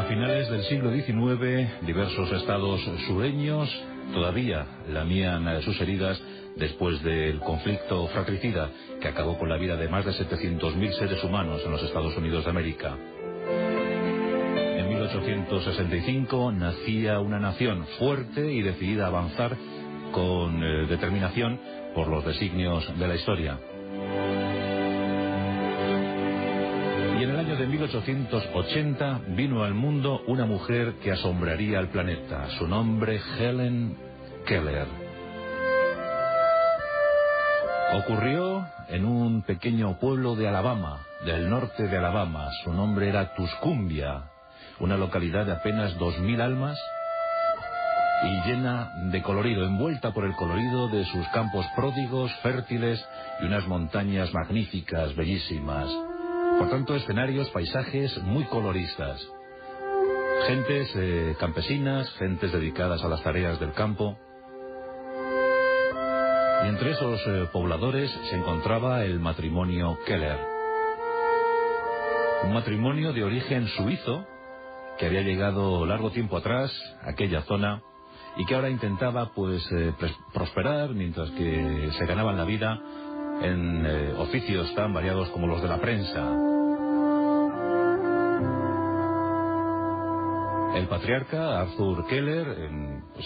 finales del siglo XIX, diversos estados sureños todavía lamían sus heridas después del conflicto fratricida que acabó con la vida de más de 700.000 seres humanos en los Estados Unidos de América. En 1865 nacía una nación fuerte y decidida a avanzar con determinación por los designios de la historia. Y en el año de 1880 vino al mundo una mujer que asombraría al planeta. Su nombre, Helen Keller. Ocurrió en un pequeño pueblo de Alabama, del norte de Alabama. Su nombre era Tuscumbia, una localidad de apenas 2.000 almas y llena de colorido, envuelta por el colorido de sus campos pródigos, fértiles y unas montañas magníficas, bellísimas. Por tanto, escenarios, paisajes muy coloristas. Gentes campesinas, gentes dedicadas a las tareas del campo. Y entre esos pobladores se encontraba el matrimonio Keller. Un matrimonio de origen suizo que había llegado largo tiempo atrás a aquella zona y que ahora intentaba prosperar mientras que se ganaban la vida en oficios tan variados como los de la prensa. El patriarca Arthur Keller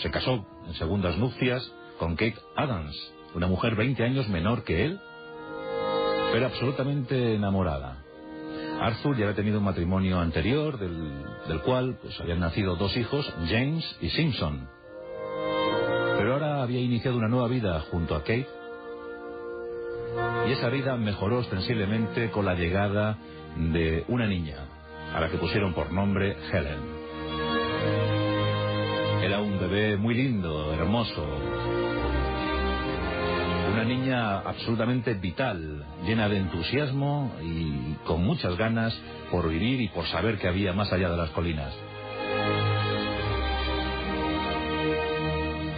se casó en segundas nupcias con Kate Adams, una mujer 20 años menor que él, pero absolutamente enamorada. Arthur ya había tenido un matrimonio anterior, del cual habían nacido 2 hijos, James y Simpson. Pero ahora había iniciado una nueva vida junto a Kate, y esa vida mejoró ostensiblemente con la llegada de una niña, a la que pusieron por nombre Helen. Era un bebé muy lindo, hermoso. Una niña absolutamente vital, llena de entusiasmo y con muchas ganas por vivir y por saber que había más allá de las colinas.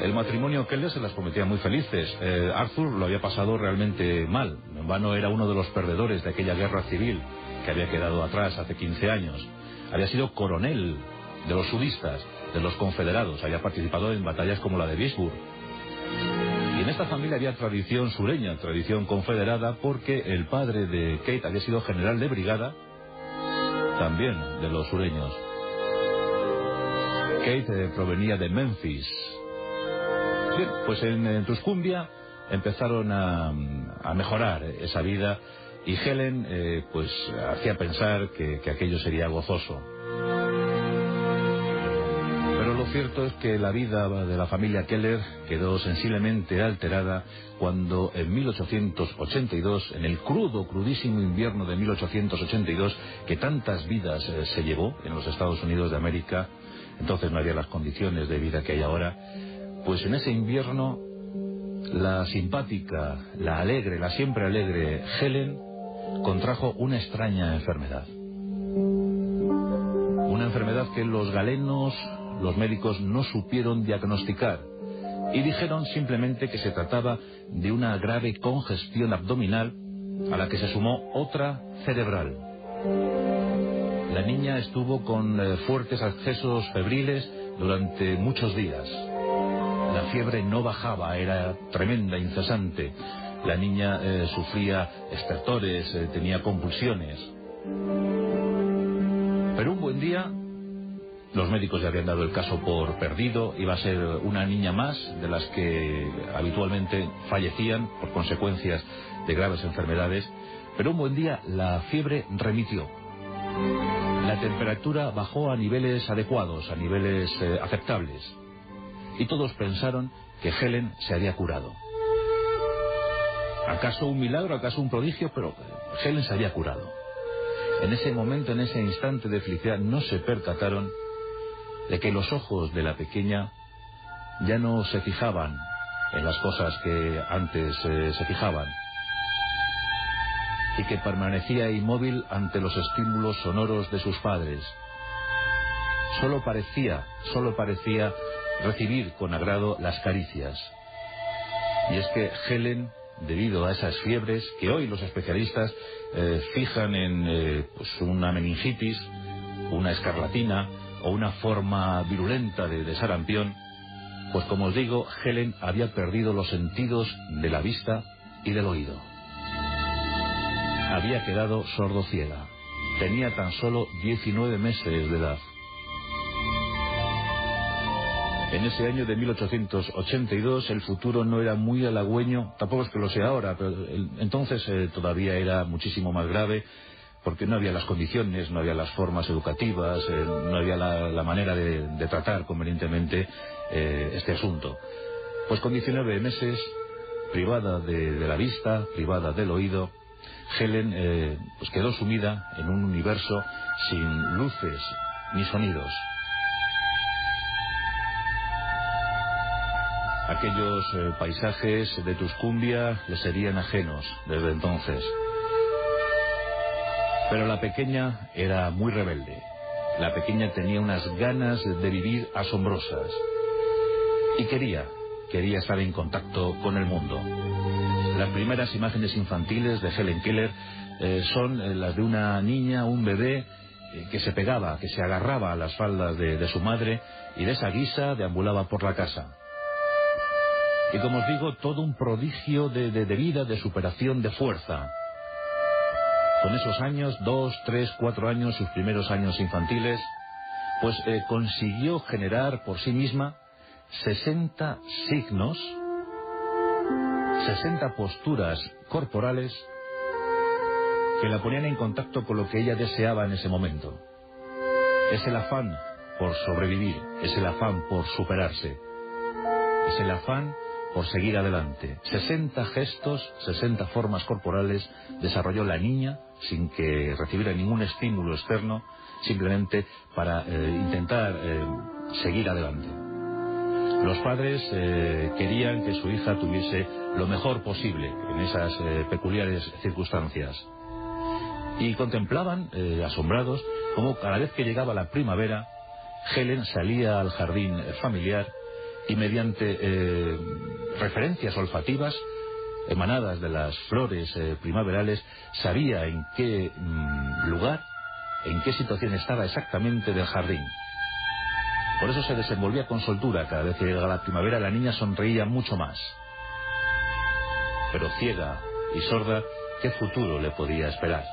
El matrimonio Keller se las prometía muy felices. Arthur lo había pasado realmente mal. En vano era uno de los perdedores de aquella guerra civil que había quedado atrás hace 15 años. Había sido coronel de los sudistas, de los confederados. Había participado en batallas como la de Vicksburg. Y en esta familia había tradición sureña, tradición confederada, porque el padre de Kate había sido general de brigada, también de los sureños. Kate provenía de Memphis. Bien, pues en Tuscumbia empezaron a mejorar esa vida y Helen hacía pensar que aquello sería gozoso. Pero lo cierto es que la vida de la familia Keller quedó sensiblemente alterada cuando en 1882, en el crudísimo invierno de 1882, que tantas vidas se llevó en los Estados Unidos de América, entonces no había las condiciones de vida que hay ahora, pues en ese invierno la simpática, la alegre, la siempre alegre Helen contrajo una extraña enfermedad. Una enfermedad que los galenos, los médicos, no supieron diagnosticar y dijeron simplemente que se trataba de una grave congestión abdominal a la que se sumó otra cerebral. La niña estuvo con fuertes accesos febriles durante muchos días. La fiebre no bajaba, era tremenda, incesante. La niña sufría estertores, tenía convulsiones. Pero un buen día, los médicos ya habían dado el caso por perdido, iba a ser una niña más de las que habitualmente fallecían por consecuencias de graves enfermedades, pero un buen día la fiebre remitió. La temperatura bajó a niveles adecuados, a niveles aceptables, y todos pensaron que Helen se había curado. ¿Acaso un milagro, acaso un prodigio? Pero Helen se había curado. En ese momento, en ese instante de felicidad, no se percataron de que los ojos de la pequeña ya no se fijaban en las cosas que antes se fijaban, y que permanecía inmóvil ante los estímulos sonoros de sus padres. Solo parecía recibir con agrado las caricias. Y es que Helen, debido a esas fiebres que hoy los especialistas fijan en una meningitis, una escarlatina o una forma virulenta de sarampión, pues como os digo, Helen había perdido los sentidos de la vista y del oído. Había quedado sordociega. Tenía tan solo 19 meses de edad. En ese año de 1882 el futuro no era muy halagüeño, tampoco es que lo sea ahora, pero entonces todavía era muchísimo más grave, porque no había las condiciones, no había las formas educativas, no había la manera de tratar convenientemente este asunto. Pues con 19 meses, privada de la vista, privada del oído, Helen pues quedó sumida en un universo sin luces ni sonidos. Aquellos paisajes de Tuscumbia le serían ajenos desde entonces. Pero la pequeña era muy rebelde. La pequeña tenía unas ganas de vivir asombrosas. Y quería estar en contacto con el mundo. Las primeras imágenes infantiles de Helen Keller son las de una niña, un bebé, que se pegaba, que se agarraba a las faldas de su madre y de esa guisa deambulaba por la casa. Y como os digo, todo un prodigio de vida, de superación, de fuerza. Con esos años, 2, 3, 4 años, sus primeros años infantiles, pues consiguió generar por sí misma 60 signos, 60 posturas corporales que la ponían en contacto con lo que ella deseaba en ese momento. Es el afán por sobrevivir, es el afán por superarse, es el afán por seguir adelante. 60 gestos, 60 formas corporales desarrolló la niña sin que recibiera ningún estímulo externo, simplemente para intentar seguir adelante. Los padres querían que su hija tuviese lo mejor posible en esas peculiares circunstancias. Y contemplaban, asombrados, cómo cada vez que llegaba la primavera, Helen salía al jardín familiar y mediante referencias olfativas emanadas de las flores primaverales sabía en qué lugar, en qué situación estaba exactamente del jardín. Por eso se desenvolvía con soltura. Cada vez que llegaba la primavera la niña sonreía mucho más. Pero ciega y sorda, ¿qué futuro le podía esperar?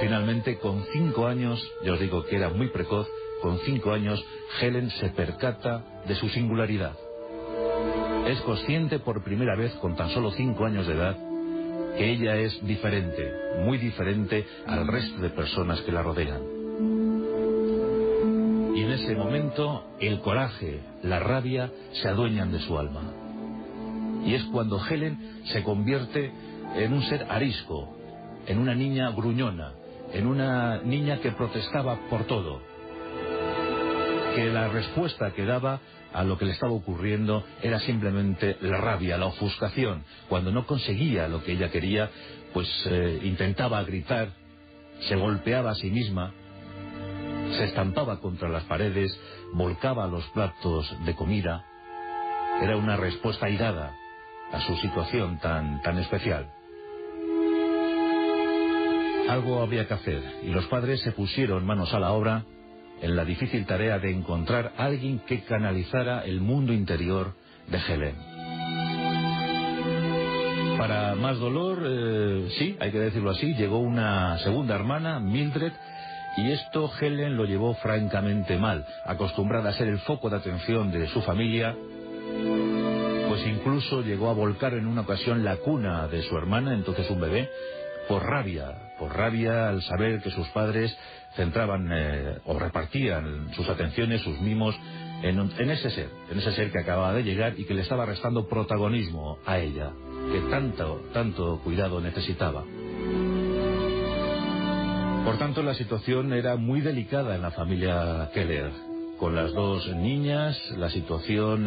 Finalmente, con 5 años, ya os digo que era muy precoz, con 5 años, Helen se percata de su singularidad. Es consciente por primera vez, con tan solo 5 años de edad, que ella es diferente, muy diferente al resto de personas que la rodean. Y en ese momento, el coraje, la rabia, se adueñan de su alma. Y es cuando Helen se convierte en un ser arisco, en una niña gruñona, en una niña que protestaba por todo. Que la respuesta que daba a lo que le estaba ocurriendo era simplemente la rabia, la ofuscación. Cuando no conseguía lo que ella quería, pues intentaba gritar, se golpeaba a sí misma, se estampaba contra las paredes, volcaba los platos de comida. Era una respuesta airada a su situación tan especial. Algo había que hacer, y los padres se pusieron manos a la obra en la difícil tarea de encontrar a alguien que canalizara el mundo interior de Helen. Para más dolor, sí, hay que decirlo así, llegó una segunda hermana, Mildred, y esto Helen lo llevó francamente mal. Acostumbrada a ser el foco de atención de su familia, pues incluso llegó a volcar en una ocasión la cuna de su hermana, entonces un bebé, por rabia al saber que sus padres centraban o repartían sus atenciones, sus mimos en ese ser que acababa de llegar y que le estaba restando protagonismo a ella, que tanto cuidado necesitaba. Por tanto, la situación era muy delicada en la familia Keller. Con las dos niñas, la situación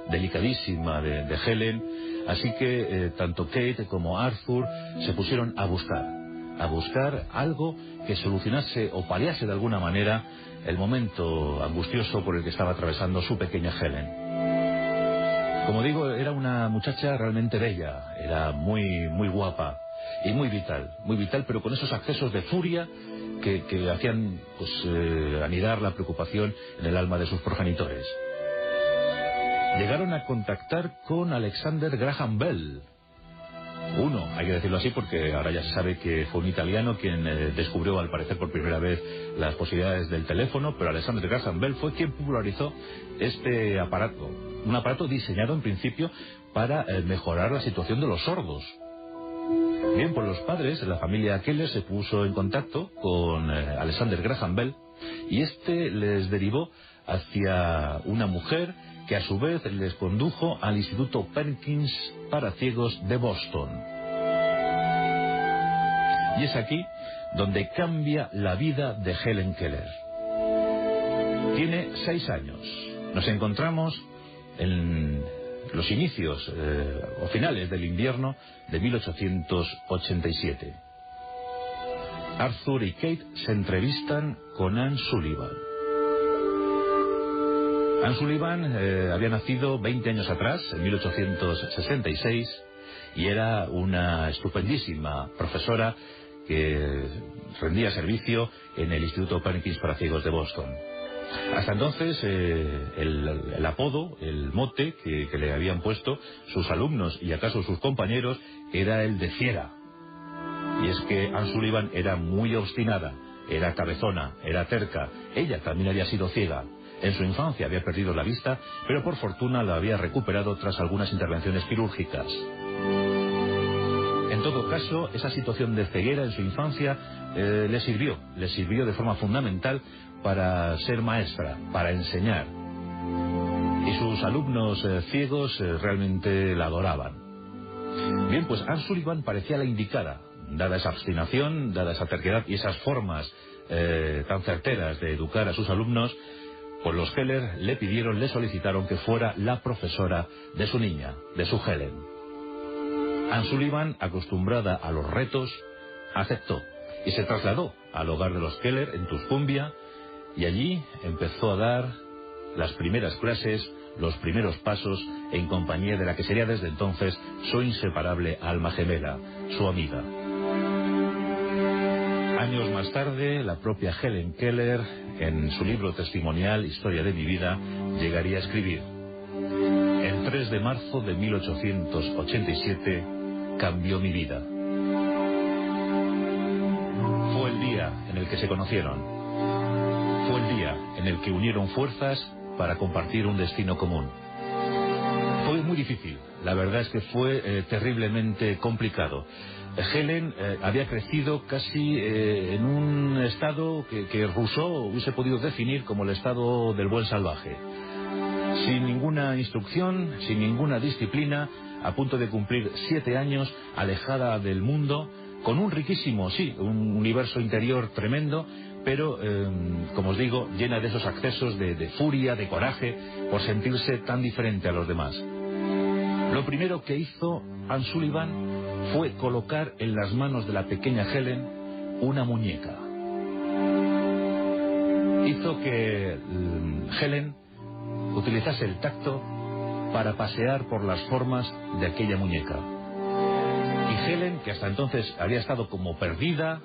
delicadísima de Helen. Así que tanto Kate como Arthur se pusieron a buscar algo que solucionase o paliase de alguna manera el momento angustioso por el que estaba atravesando su pequeña Helen. Como digo, era una muchacha realmente bella, era muy guapa y muy vital, pero con esos accesos de furia que hacían pues, anidar la preocupación en el alma de sus progenitores. Llegaron a contactar con Alexander Graham Bell. Uno, hay que decirlo así porque ahora ya se sabe que fue un italiano quien descubrió al parecer por primera vez las posibilidades del teléfono, pero Alexander Graham Bell fue quien popularizó este aparato. Un aparato diseñado en principio para mejorar la situación de los sordos. Bien, pues los padres de la familia Keller se puso en contacto con Alexander Graham Bell y este les derivó hacia una mujer que a su vez les condujo al Instituto Perkins para ciegos de Boston. Y es aquí donde cambia la vida de Helen Keller. Tiene 6 años. Nos encontramos en los inicios o finales del invierno de 1887. Arthur y Kate se entrevistan con Anne Sullivan. Anne Sullivan había nacido 20 años atrás, en 1866, y era una estupendísima profesora que rendía servicio en el Instituto Perkins para ciegos de Boston. Hasta entonces, el apodo, el mote que le habían puesto sus alumnos y acaso sus compañeros era el de fiera. Y es que Anne Sullivan era muy obstinada, era cabezona, era terca. Ella también había sido ciega. En su infancia había perdido la vista, pero por fortuna la había recuperado tras algunas intervenciones quirúrgicas. En todo caso, esa situación de ceguera en su infancia le sirvió de forma fundamental para ser maestra, para enseñar. Y sus alumnos ciegos realmente la adoraban. Bien, pues Anne Sullivan parecía la indicada, dada esa obstinación, dada esa terquedad y esas formas tan certeras de educar a sus alumnos. Pues los Keller le solicitaron que fuera la profesora de su niña, de su Helen. Anne Sullivan, acostumbrada a los retos, aceptó y se trasladó al hogar de los Keller en Tuscumbia y allí empezó a dar las primeras clases, los primeros pasos en compañía de la que sería desde entonces su inseparable alma gemela, su amiga. Años más tarde, la propia Helen Keller, en su libro testimonial Historia de mi vida, llegaría a escribir: el 3 de marzo de 1887 cambió mi vida. Fue el día en el que se conocieron. Fue el día en el que unieron fuerzas para compartir un destino común. Fue muy difícil, la verdad es que fue terriblemente complicado. Helen había crecido casi en un estado que Rousseau hubiese podido definir como el estado del buen salvaje. Sin ninguna instrucción, sin ninguna disciplina, a punto de cumplir 7 años, alejada del mundo, con un riquísimo, sí, un universo interior tremendo, pero, como os digo, llena de esos accesos de furia, de coraje, por sentirse tan diferente a los demás. Lo primero que hizo Anne Sullivan fue colocar en las manos de la pequeña Helen una muñeca. Hizo que Helen utilizase el tacto para pasear por las formas de aquella muñeca. Y Helen, que hasta entonces había estado como perdida,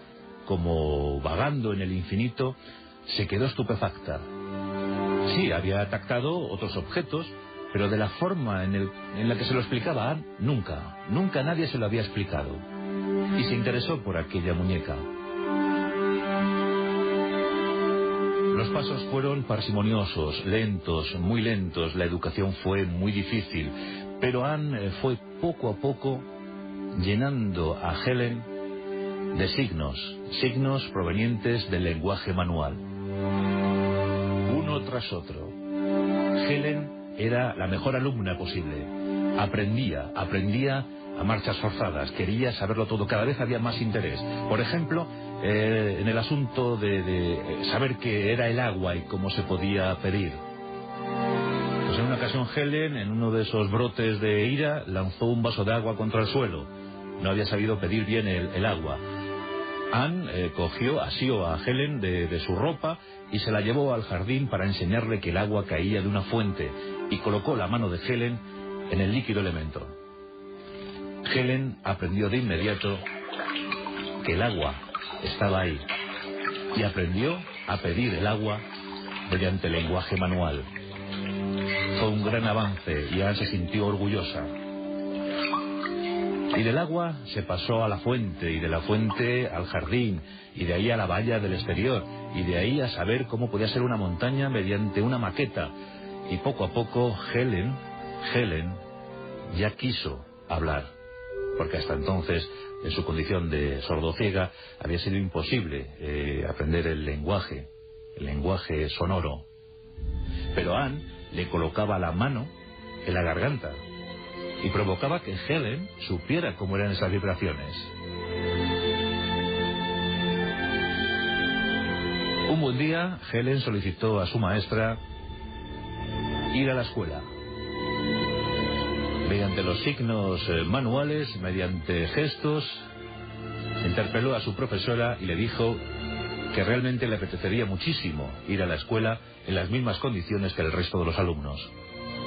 como vagando en el infinito, se quedó estupefacta. Sí, había tactado otros objetos, pero de la forma en la que se lo explicaba a Anne, nunca nadie se lo había explicado. Y se interesó por aquella muñeca. Los pasos fueron parsimoniosos, lentos, muy lentos, la educación fue muy difícil, pero Anne fue poco a poco llenando a Helen de signos provenientes del lenguaje manual. Uno tras otro. Helen era la mejor alumna posible. Aprendía a marchas forzadas, quería saberlo todo, cada vez había más interés. Por ejemplo, en el asunto de saber qué era el agua y cómo se podía pedir. Pues en una ocasión Helen, en uno de esos brotes de ira, lanzó un vaso de agua contra el suelo. No había sabido pedir bien el agua. Anne asió a Helen de su ropa y se la llevó al jardín para enseñarle que el agua caía de una fuente y colocó la mano de Helen en el líquido elemento. Helen aprendió de inmediato que el agua estaba ahí. y aprendió a pedir el agua mediante el lenguaje manual. Fue un gran avance y Anne se sintió orgullosa. Y del agua se pasó a la fuente, y de la fuente al jardín, y de ahí a la valla del exterior, y de ahí a saber cómo podía ser una montaña mediante una maqueta. Y poco a poco Helen ya quiso hablar, porque hasta entonces, en su condición de sordociega, había sido imposible aprender el lenguaje sonoro. Pero Anne le colocaba la mano en la garganta y provocaba que Helen supiera cómo eran esas vibraciones. Un buen día, Helen solicitó a su maestra ir a la escuela. Mediante los signos manuales, mediante gestos, interpeló a su profesora y le dijo que realmente le apetecería muchísimo ir a la escuela en las mismas condiciones que el resto de los alumnos.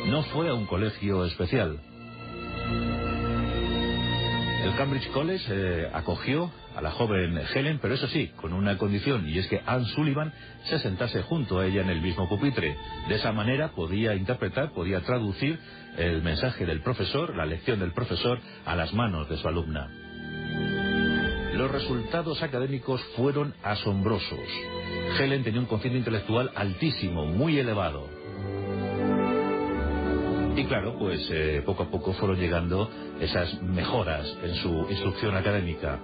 No fue a un colegio especial. El Cambridge College acogió a la joven Helen, pero eso sí, con una condición, y es que Anne Sullivan se sentase junto a ella en el mismo pupitre. De esa manera podía interpretar, podía traducir el mensaje del profesor, la lección del profesor, a las manos de su alumna. Los resultados académicos fueron asombrosos. Helen tenía un cociente intelectual altísimo, muy elevado. Y claro, pues poco a poco fueron llegando esas mejoras en su instrucción académica.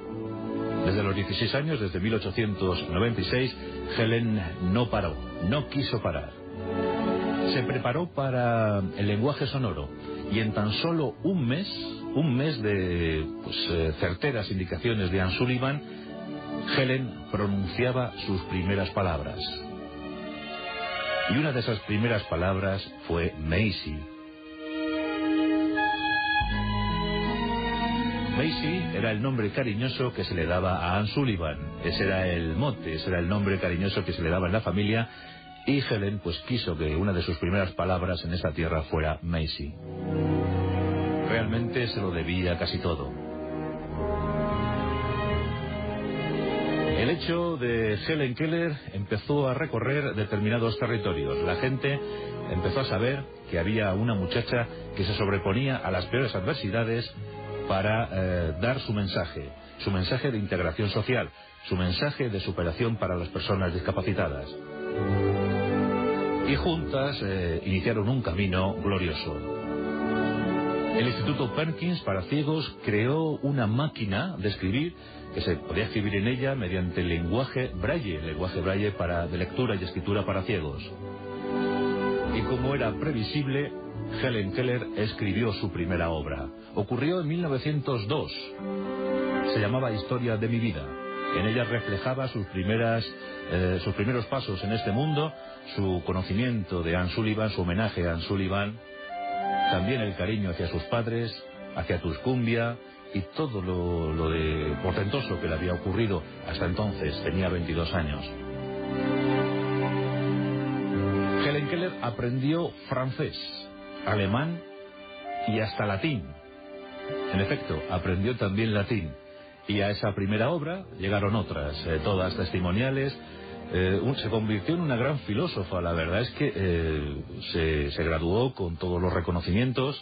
Desde los 16 años, desde 1896, Helen no paró, no quiso parar. Se preparó para el lenguaje sonoro y en tan solo un mes de certeras indicaciones de Anne Sullivan, Helen pronunciaba sus primeras palabras. Y una de esas primeras palabras fue Maisie. Maisie era el nombre cariñoso que se le daba a Anne Sullivan. Ese era el mote, ese era el nombre cariñoso que se le daba en la familia. Y Helen pues quiso que una de sus primeras palabras en esta tierra fuera Maisie. Realmente se lo debía casi todo. El hecho de Helen Keller empezó a recorrer determinados territorios. La gente empezó a saber que había una muchacha que se sobreponía a las peores adversidades para dar su mensaje de integración social, su mensaje de superación para las personas discapacitadas. Y juntas iniciaron un camino glorioso. El Instituto Perkins para ciegos creó una máquina de escribir que se podía escribir en ella mediante el lenguaje braille de lectura y escritura para ciegos. Y como era previsible, Helen Keller escribió su primera obra. Ocurrió en 1902. Se llamaba Historia de mi vida. En ella reflejaba sus primeros pasos en este mundo, su conocimiento de Anne Sullivan, su homenaje a Anne Sullivan, también el cariño hacia sus padres, hacia Tuscumbia y todo lo de portentoso que le había ocurrido hasta entonces. Tenía 22 años. Helen Keller aprendió francés, alemán y hasta latín. En efecto, aprendió también latín. Y a esa primera obra llegaron otras, todas testimoniales. Se convirtió en una gran filósofa. La verdad es que se graduó con todos los reconocimientos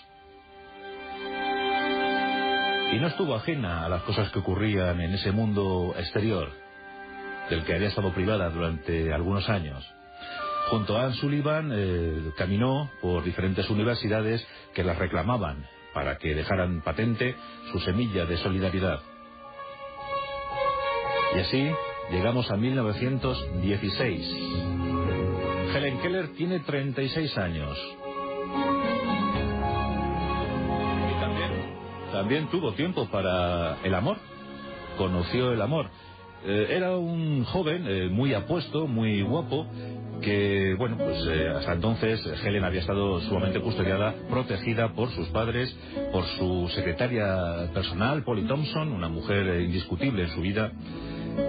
y no estuvo ajena a las cosas que ocurrían en ese mundo exterior del que había estado privada durante algunos años. Junto a Anne Sullivan caminó por diferentes universidades que las reclamaban para que dejaran patente su semilla de solidaridad. Y así llegamos a 1916. Helen Keller tiene 36 años. Y también tuvo tiempo para el amor. Conoció el amor. Era un joven muy apuesto, muy guapo, que, bueno, pues hasta entonces Helen había estado sumamente custodiada, protegida por sus padres, por su secretaria personal, Polly Thompson, una mujer indiscutible en su vida.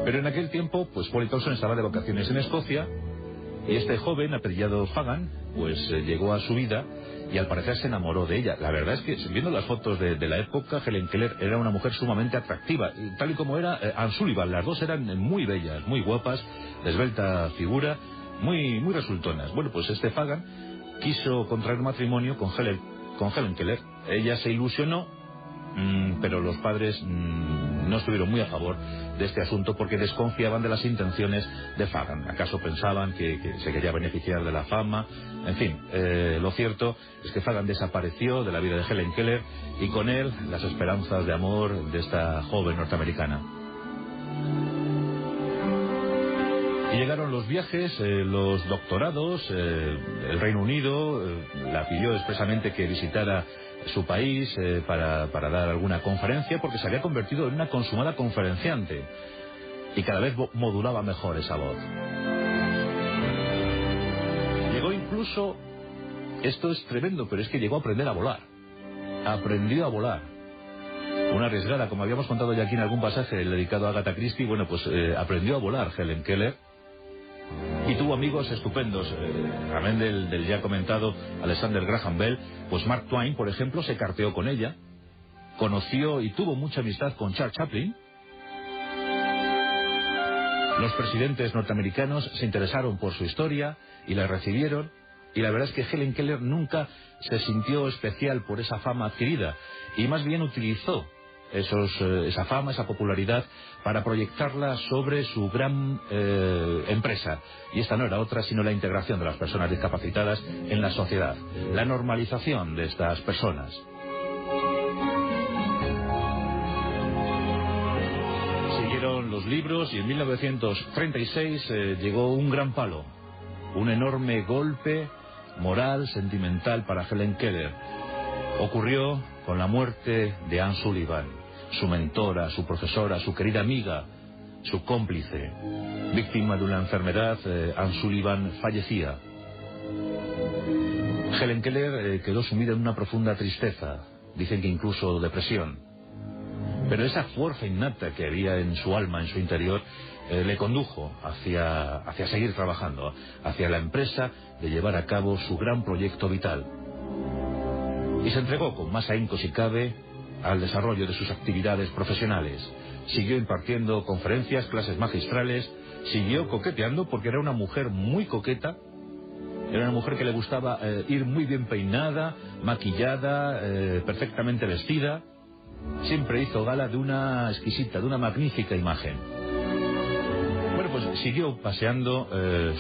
Pero en aquel tiempo, pues Polly Thompson estaba de vacaciones en Escocia Y este joven, apellidado Fagan, pues llegó a su vida y al parecer se enamoró de ella. La verdad es que, viendo las fotos de la época, Helen Keller era una mujer sumamente atractiva, tal y como era Anne Sullivan. Las dos eran muy bellas, muy guapas, de esbelta figura, muy resultonas. Bueno, pues este Fagan quiso contraer matrimonio con Helen Keller. Ella se ilusionó, pero los padres no estuvieron muy a favor de este asunto porque desconfiaban de las intenciones de Fagan. ¿Acaso pensaban que se quería beneficiar de la fama? En fin, lo cierto es que Fagan desapareció de la vida de Helen Keller y con él las esperanzas de amor de esta joven norteamericana. Y llegaron los viajes, los doctorados, el Reino Unido la pidió expresamente que visitara su país para dar alguna conferencia, porque se había convertido en una consumada conferenciante y cada vez modulaba mejor esa voz. Llegó incluso, esto es tremendo, pero es que llegó a aprender a volar. Aprendió a volar. Una arriesgada, como habíamos contado ya aquí en algún pasaje dedicado a Agatha Christie. Bueno, pues aprendió a volar Helen Keller. Y tuvo amigos estupendos, amén del ya comentado Alexander Graham Bell. Pues Mark Twain, por ejemplo, se carteó con ella, conoció y tuvo mucha amistad con Charles Chaplin. Los presidentes norteamericanos se interesaron por su historia y la recibieron, y la verdad es que Helen Keller nunca se sintió especial por esa fama adquirida, y más bien utilizó esa fama, esa popularidad, para proyectarla sobre su gran empresa. Y esta no era otra sino la integración de las personas discapacitadas en la sociedad, la normalización de estas personas. Siguieron los libros y en 1936 llegó un gran palo, un enorme golpe moral, sentimental para Helen Keller. Ocurrió con la muerte de Anne Sullivan, su mentora, su profesora, su querida amiga, su cómplice. Víctima de una enfermedad, Anne Sullivan fallecía. Helen Keller quedó sumida en una profunda tristeza, dicen que incluso depresión. Pero esa fuerza innata que había en su alma, en su interior, le condujo hacia seguir trabajando, hacia la empresa de llevar a cabo su gran proyecto vital. Y se entregó con más ahínco si cabe al desarrollo de sus actividades profesionales. Siguió impartiendo conferencias, clases magistrales, siguió coqueteando porque era una mujer muy coqueta. Era una mujer que le gustaba ir muy bien peinada, maquillada, perfectamente vestida. Siempre hizo gala de una exquisita, de una magnífica imagen. Bueno, pues siguió paseando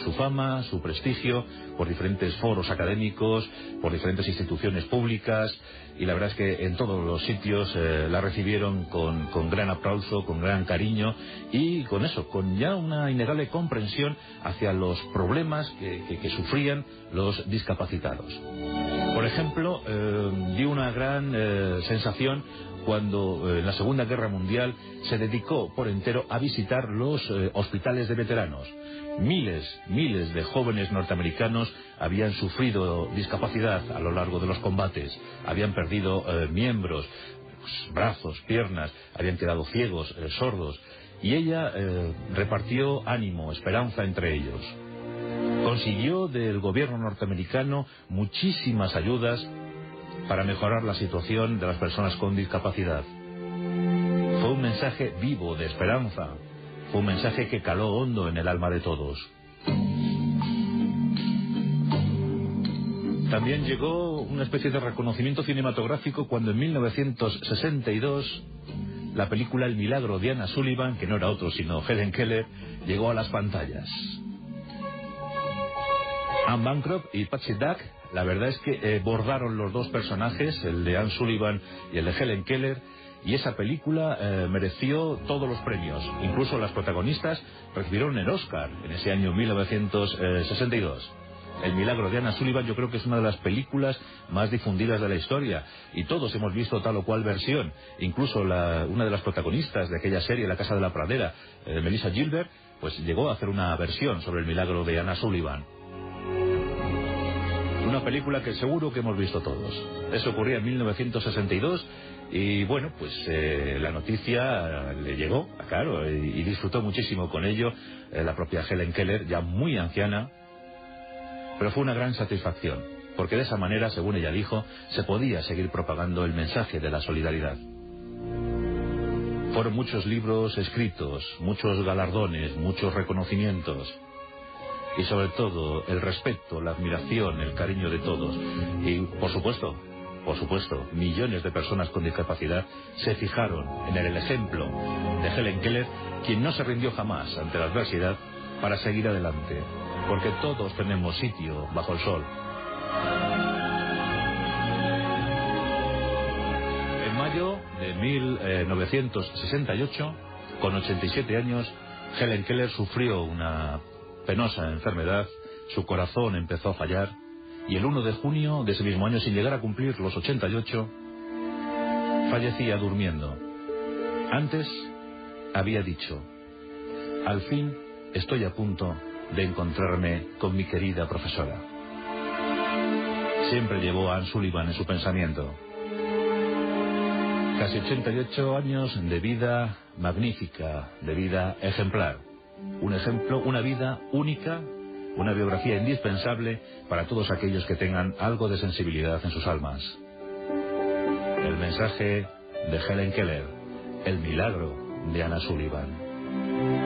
su fama, su prestigio por diferentes foros académicos, por diferentes instituciones públicas, y la verdad es que en todos los sitios la recibieron con gran aplauso, con gran cariño, y con eso, con ya una innegable comprensión hacia los problemas que sufrían los discapacitados. Por ejemplo, dio una gran sensación cuando en la Segunda Guerra Mundial se dedicó por entero a visitar los hospitales de veteranos. Miles de jóvenes norteamericanos habían sufrido discapacidad a lo largo de los combates, habían perdido miembros, brazos, piernas, habían quedado ciegos, sordos, y ella repartió ánimo, esperanza entre ellos. Consiguió del gobierno norteamericano muchísimas ayudas para mejorar la situación de las personas con discapacidad. Fue un mensaje vivo de esperanza, fue un mensaje que caló hondo en el alma de todos. También llegó una especie de reconocimiento cinematográfico cuando en 1962 la película El milagro de Anne Sullivan, que no era otro sino Helen Keller, llegó a las pantallas. Anne Bancroft y Patsy Duck, la verdad es que bordaron los dos personajes, el de Anne Sullivan y el de Helen Keller, y esa película mereció todos los premios. Incluso las protagonistas recibieron el Oscar en ese año 1962. El milagro de Anne Sullivan yo creo que es una de las películas más difundidas de la historia, y todos hemos visto tal o cual versión. Incluso una de las protagonistas de aquella serie, La casa de la pradera, Melissa Gilbert, pues llegó a hacer una versión sobre el milagro de Anne Sullivan. Una película que seguro que hemos visto todos. Eso ocurría en 1962 y bueno, pues la noticia le llegó, claro, y disfrutó muchísimo con ello la propia Helen Keller, ya muy anciana, Pero fue una gran satisfacción, porque de esa manera, según ella dijo, se podía seguir propagando el mensaje de la solidaridad. Fueron muchos libros escritos, muchos galardones, muchos reconocimientos, y sobre todo el respeto, la admiración, el cariño de todos. Y por supuesto, millones de personas con discapacidad se fijaron en el ejemplo de Helen Keller, quien no se rindió jamás ante la adversidad para seguir adelante, porque todos tenemos sitio bajo el sol. En mayo de 1968, con 87 años, Helen Keller sufrió una penosa enfermedad, su corazón empezó a fallar, y el 1 de junio de ese mismo año, sin llegar a cumplir los 88, fallecía durmiendo. Antes había dicho: al fin estoy a punto de encontrarme con mi querida profesora. Siempre llevó a Anne Sullivan en su pensamiento. Casi 88 años de vida magnífica, de vida ejemplar. Un ejemplo, una vida única, una biografía indispensable para todos aquellos que tengan algo de sensibilidad en sus almas. El mensaje de Helen Keller, el milagro de Anna Sullivan.